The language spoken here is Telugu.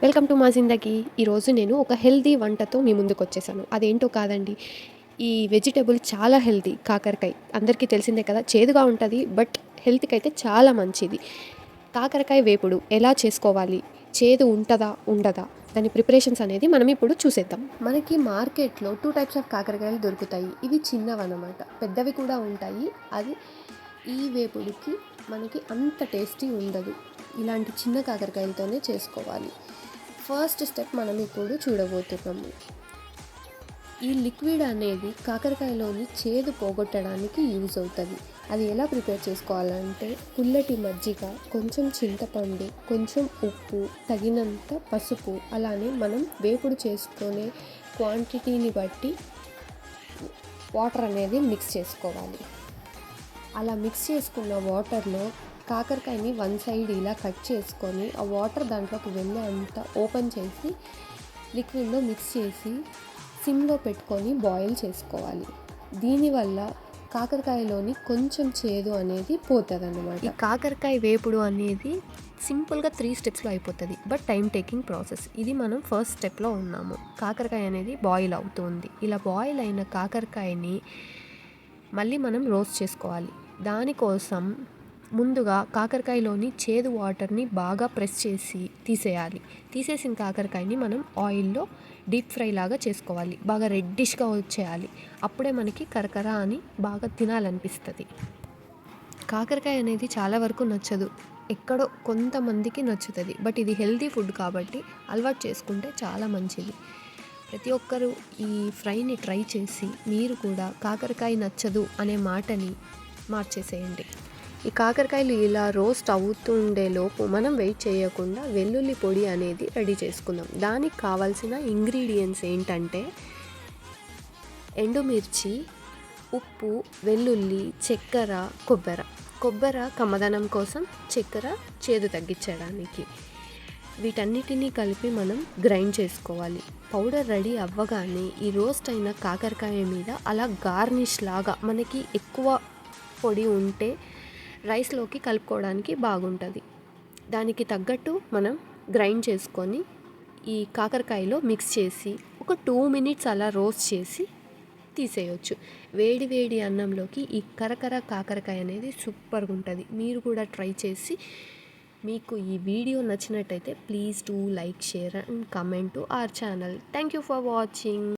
వెల్కమ్ టు మా జిందగీ. ఈరోజు నేను ఒక హెల్తీ వంటతో మీ ముందుకు వచ్చేసాను. అదేంటో కాదండి, ఈ వెజిటేబుల్ చాలా హెల్తీ. కాకరకాయ అందరికీ తెలిసిందే కదా, చేదుగా ఉంటుంది, బట్ హెల్త్కి అయితే చాలా మంచిది. కాకరకాయ వేపుడు ఎలా చేసుకోవాలి, చేదు ఉంటుందా ఉండదా, దాని ప్రిపరేషన్స్ అనేది మనం ఇప్పుడు చూసేద్దాం. మనకి మార్కెట్లో 2 టైప్స్ ఆఫ్ కాకరకాయలు దొరుకుతాయి. ఇవి చిన్నవన్నమాట, పెద్దవి కూడా ఉంటాయి. అది ఈ వేపుడుకి మనకి అంత టేస్టీ ఉండదు. ఇలాంటి చిన్న కాకరకాయలతోనే చేసుకోవాలి. ఫస్ట్ స్టెప్ మనం ఇప్పుడు చూడబోతున్నాము. ఈ లిక్విడ్ అనేది కాకరకాయలోని చేదు పోగొట్టడానికి యూజ్ అవుతుంది. అది ఎలా ప్రిపేర్ చేసుకోవాలంటే, పుల్లటి మజ్జిగ, కొంచెం చింతపండు, కొంచెం ఉప్పు, తగినంత పసుపు, అలానే మనం వేపుడు చేసుకునే క్వాంటిటీని బట్టి వాటర్ అనేది మిక్స్ చేసుకోవాలి. అలా మిక్స్ చేసుకున్న వాటర్లో కాకరకాయని వన్ సైడ్ ఇలా కట్ చేసుకొని, ఆ వాటర్ దాంట్లోకి వెళ్ళే అంతా ఓపెన్ చేసి లిక్విడ్లో మిక్స్ చేసి సిమ్లో పెట్టుకొని బాయిల్ చేసుకోవాలి. దీనివల్ల కాకరకాయలోని కొంచెం చేదు అనేది పోతుంది అన్నమాట. ఈ కాకరకాయ వేపుడు అనేది సింపుల్గా 3 స్టెప్స్లో అయిపోతుంది, బట్ టైం టేకింగ్ ప్రాసెస్. ఇది మనం ఫస్ట్ స్టెప్లో ఉన్నాము. కాకరకాయ అనేది బాయిల్ అవుతుంది. ఇలా బాయిల్ అయిన కాకరకాయని మళ్ళీ మనం రోస్ట్ చేసుకోవాలి. దానికోసం ముందుగా కాకరకాయలోని చేదు వాటర్ని బాగా ప్రెస్ చేసి తీసేయాలి. తీసేసిన కాకరకాయని మనం ఆయిల్లో డీప్ ఫ్రై లాగా చేసుకోవాలి. బాగా రెడ్డిష్గా వచ్చేయాలి. అప్పుడే మనకి కరకర అని బాగా తినాలనిపిస్తుంది. కాకరకాయ అనేది చాలా వరకు నచ్చదు, ఎక్కడో కొంతమందికి నచ్చుతుంది. బట్ ఇది హెల్తీ ఫుడ్ కాబట్టి అలవాటు చేసుకుంటే చాలా మంచిది. ప్రతి ఒక్కరూ ఈ ఫ్రైని ట్రై చేసి మీరు కూడా కాకరకాయ నచ్చదు అనే మాటని మార్చేసేయండి. ఈ కాకరకాయలు ఇలా రోస్ట్ అవుతుండేలోపు మనం వెయిట్ చేయకుండా వెల్లుల్లి పొడి అనేది రెడీ చేసుకుందాం. దానికి కావాల్సిన ఇంగ్రీడియంట్స్ ఏంటంటే, ఎండుమిర్చి, ఉప్పు, వెల్లుల్లి, చక్కెర, కొబ్బరి కమ్మదనం కోసం, చక్కెర చేదు తగ్గించడానికి. వీటన్నిటినీ కలిపి మనం గ్రైండ్ చేసుకోవాలి. పౌడర్ రెడీ అవ్వగానే ఈ రోస్ట్ అయిన కాకరకాయ మీద అలా గార్నిష్ లాగా, మనకి ఎక్కువ పొడి ఉంటే రైస్లోకి కలుపుకోవడానికి బాగుంటుంది. దానికి తగ్గట్టు మనం గ్రైండ్ చేసుకొని ఈ కాకరకాయలో మిక్స్ చేసి ఒక 2 మినిట్స్ అలా రోస్ట్ చేసి తీసేయచ్చు. వేడి వేడి అన్నంలోకి ఈ కరకర కాకరకాయ అనేది సూపర్గా ఉంటుంది. మీరు కూడా ట్రై చేసి, మీకు ఈ వీడియో నచ్చినట్టయితే please do like, share and comment to our channel. Thank you for watching.